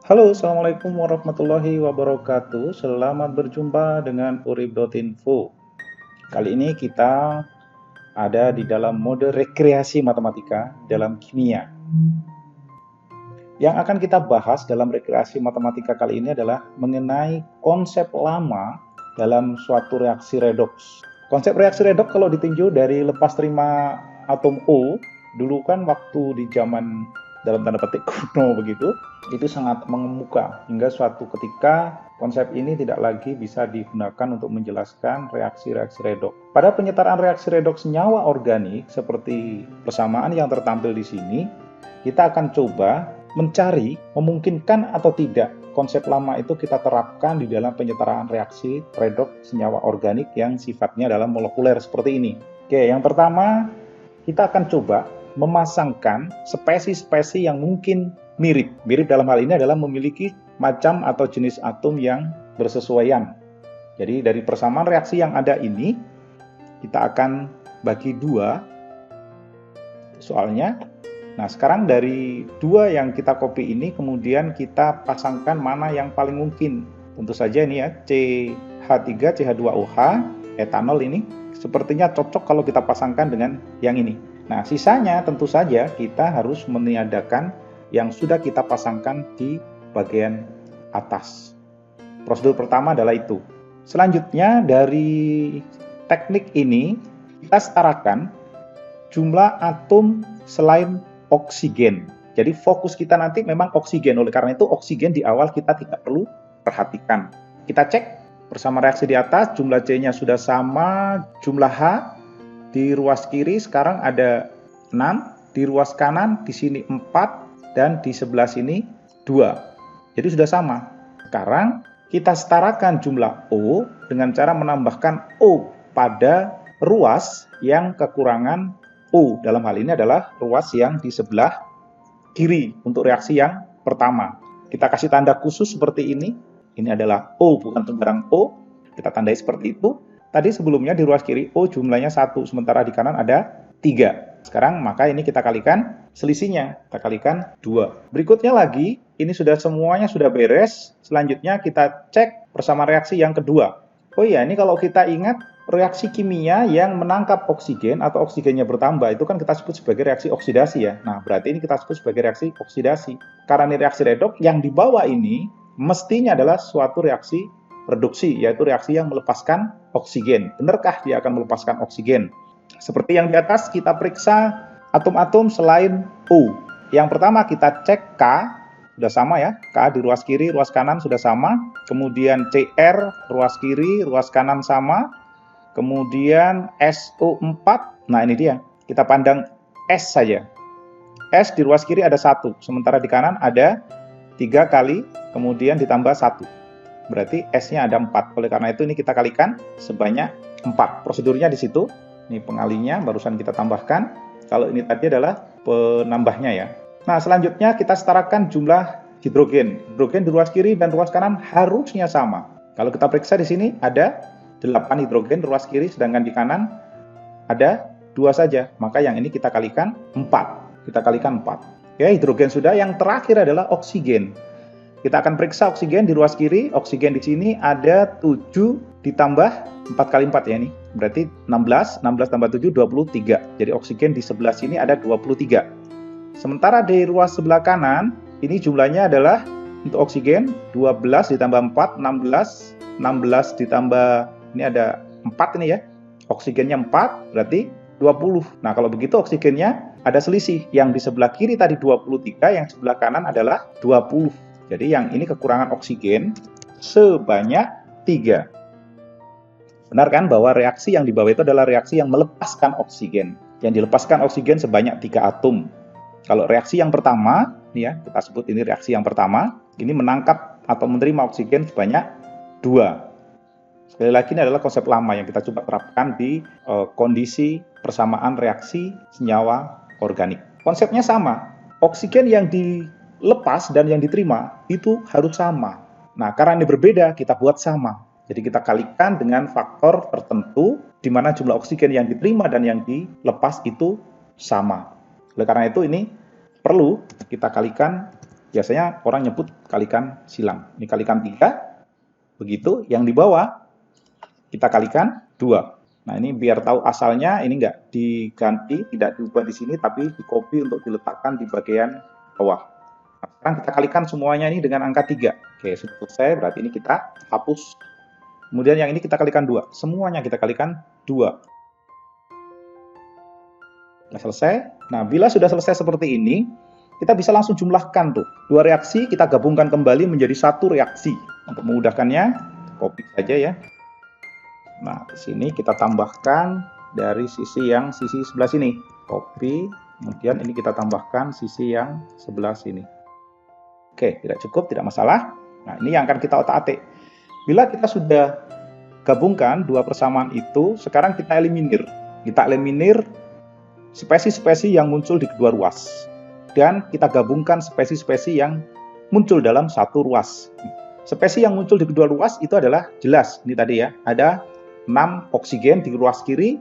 Halo, Assalamualaikum warahmatullahi wabarakatuh. Selamat berjumpa dengan urip.info. Kali ini kita ada di dalam mode rekreasi matematika dalam kimia. Yang akan kita bahas dalam rekreasi matematika kali ini adalah mengenai konsep lama dalam suatu reaksi redoks. Konsep reaksi redoks kalau ditinjau dari lepas terima atom O, dulu kan waktu di zaman dalam tanda petik kuno begitu, itu sangat mengemuka hingga suatu ketika konsep ini tidak lagi bisa digunakan untuk menjelaskan reaksi-reaksi redoks. Pada penyetaraan reaksi redoks senyawa organik seperti persamaan yang tertampil di sini, kita akan coba mencari memungkinkan atau tidak konsep lama itu kita terapkan di dalam penyetaraan reaksi redoks senyawa organik yang sifatnya dalam molekuler seperti ini. Oke, yang pertama kita akan coba memasangkan spesies-spesies yang mungkin mirip. Mirip dalam hal ini adalah memiliki macam atau jenis atom yang bersesuaian. Jadi dari persamaan reaksi yang ada ini, kita akan bagi dua soalnya. Nah, sekarang dari dua yang kita copy ini, kemudian kita pasangkan mana yang paling mungkin. Tentu saja ini ya, CH3, CH2OH, etanol ini, sepertinya cocok kalau kita pasangkan dengan yang ini. Nah, sisanya tentu saja kita harus meniadakan yang sudah kita pasangkan di bagian atas. Prosedur pertama adalah itu. Selanjutnya dari teknik ini, kita setarakan jumlah atom selain oksigen. Jadi fokus kita nanti memang oksigen. Oleh karena itu oksigen di awal kita tidak perlu perhatikan. Kita cek bersama reaksi di atas, jumlah C-nya sudah sama, jumlah H di ruas kiri sekarang ada 6, di ruas kanan di sini 4, dan di sebelah sini 2. Jadi sudah sama. Sekarang kita setarakan jumlah O dengan cara menambahkan O pada ruas yang kekurangan O. Dalam hal ini adalah ruas yang di sebelah kiri untuk reaksi yang pertama. Kita kasih tanda khusus seperti ini. Ini adalah O, bukan sembarang O. Kita tandai seperti itu. Tadi sebelumnya di ruas kiri O jumlahnya 1, sementara di kanan ada 3. Sekarang maka ini kita kalikan selisihnya. Kita kalikan 2. Berikutnya lagi, ini semuanya sudah beres. Selanjutnya kita cek bersama reaksi yang kedua. Oh iya, ini kalau kita ingat, reaksi kimia yang menangkap oksigen atau oksigennya bertambah itu kan kita sebut sebagai reaksi oksidasi ya. Nah, berarti ini kita sebut sebagai reaksi oksidasi. Karena ini reaksi redoks, yang di bawah ini mestinya adalah suatu reaksi reduksi, yaitu reaksi yang melepaskan oksigen. Benarkah dia akan melepaskan oksigen? Seperti yang di atas, kita periksa atom-atom selain O. Yang pertama kita cek K, sudah sama ya, K di ruas kiri, ruas kanan sudah sama. Kemudian CR, ruas kiri, ruas kanan sama. Kemudian SO4, nah ini dia, kita pandang S saja. S di ruas kiri ada 1, sementara di kanan ada 3 kali, kemudian ditambah 1. Berarti S-nya ada 4, oleh karena itu ini kita kalikan sebanyak 4. Prosedurnya di situ, ini pengalinya barusan kita tambahkan, kalau ini tadi adalah penambahnya ya. Nah, selanjutnya kita setarakan jumlah hidrogen. Hidrogen di ruas kiri dan ruas kanan harusnya sama. Kalau kita periksa di sini ada 8 hidrogen ruas kiri, sedangkan di kanan ada 2 saja. Maka yang ini kita kalikan 4. Kita kalikan 4. Ya, hidrogen sudah. Yang terakhir adalah oksigen. Kita akan periksa oksigen di ruas kiri. Oksigen di sini ada 7 ditambah 4 kali 4 ya ini. Berarti 16. 16 tambah 7, 23. Jadi oksigen di sebelah sini ada 23. Sementara di ruas sebelah kanan, ini jumlahnya adalah untuk oksigen 12 ditambah 4, 16. 16 ditambah, ini ada 4 ini ya, oksigennya 4, berarti 20. Nah, kalau begitu oksigennya ada selisih. Yang di sebelah kiri tadi 23, yang sebelah kanan adalah 20. Jadi yang ini kekurangan oksigen sebanyak 3. Benar kan bahwa reaksi yang di bawah itu adalah reaksi yang melepaskan oksigen. Yang dilepaskan oksigen sebanyak 3 atom. Kalau reaksi yang pertama, nih ya, kita sebut ini reaksi yang pertama, ini menangkap atau menerima oksigen sebanyak 2. Sekali lagi ini adalah konsep lama yang kita coba terapkan di kondisi persamaan reaksi senyawa organik. Konsepnya sama, oksigen yang dilepas dan yang diterima itu harus sama. Nah, karena ini berbeda, kita buat sama. Jadi kita kalikan dengan faktor tertentu di mana jumlah oksigen yang diterima dan yang dilepas itu sama. Oleh karena itu ini perlu kita kalikan biasanya orang nyebut kalikan silang. Ini kalikan 3, begitu. Yang di bawah kita kalikan 2. Nah, ini biar tahu asalnya, ini nggak diganti, tidak diubah di sini, tapi di copy untuk diletakkan di bagian bawah. Nah, sekarang kita kalikan semuanya ini dengan angka 3. Oke, sudah selesai, berarti ini kita hapus. Kemudian yang ini kita kalikan 2. Semuanya kita kalikan 2. Sudah selesai. Nah, bila sudah selesai seperti ini, kita bisa langsung jumlahkan tuh. 2 reaksi kita gabungkan kembali menjadi 1 reaksi. Untuk memudahkannya, copy saja ya. Nah, di sini kita tambahkan dari sisi sebelah sini. Copy, kemudian ini kita tambahkan sisi yang sebelah sini. Oke, tidak cukup, tidak masalah. Nah, ini yang akan kita otak-atik. Bila kita sudah gabungkan 2 persamaan itu, sekarang kita eliminir. Kita eliminir spesi-spesi yang muncul di kedua ruas. Dan kita gabungkan spesi-spesi yang muncul dalam satu ruas. Spesi yang muncul di kedua ruas itu adalah jelas. Ini tadi ya, ada 6 oksigen di ruas kiri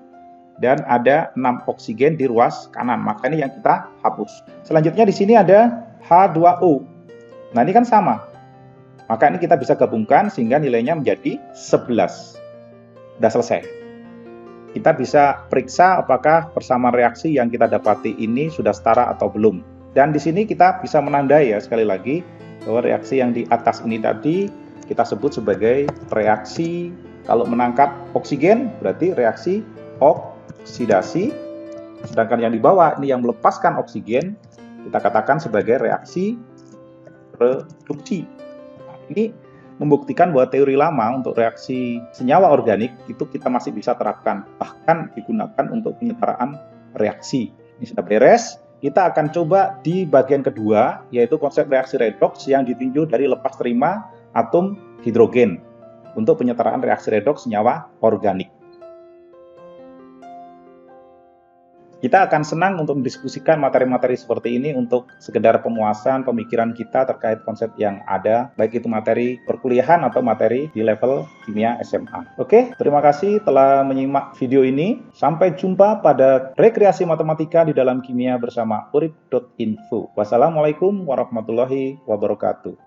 dan ada 6 oksigen di ruas kanan. Maka ini yang kita hapus. Selanjutnya di sini ada H2O. Nah, ini kan sama. Maka ini kita bisa gabungkan sehingga nilainya menjadi 11. Sudah selesai. Kita bisa periksa apakah persamaan reaksi yang kita dapati ini sudah setara atau belum. Dan di sini kita bisa menandai ya, sekali lagi, bahwa reaksi yang di atas ini tadi kita sebut sebagai reaksi kalau menangkap oksigen, berarti reaksi oksidasi. Sedangkan yang di bawah ini yang melepaskan oksigen, kita katakan sebagai reaksi reduksi. Nah, ini membuktikan bahwa teori lama untuk reaksi senyawa organik itu kita masih bisa terapkan, bahkan digunakan untuk penyetaraan reaksi. Ini sudah beres. Kita akan coba di bagian kedua, yaitu konsep reaksi redoks yang ditinjau dari lepas terima atom hidrogen untuk penyetaraan reaksi redoks senyawa organik. Kita akan senang untuk mendiskusikan materi-materi seperti ini untuk sekedar pemuasan pemikiran kita terkait konsep yang ada, baik itu materi perkuliahan atau materi di level kimia SMA. Oke, terima kasih telah menyimak video ini. Sampai jumpa pada rekreasi matematika di dalam kimia bersama urip.info. Wassalamualaikum warahmatullahi wabarakatuh.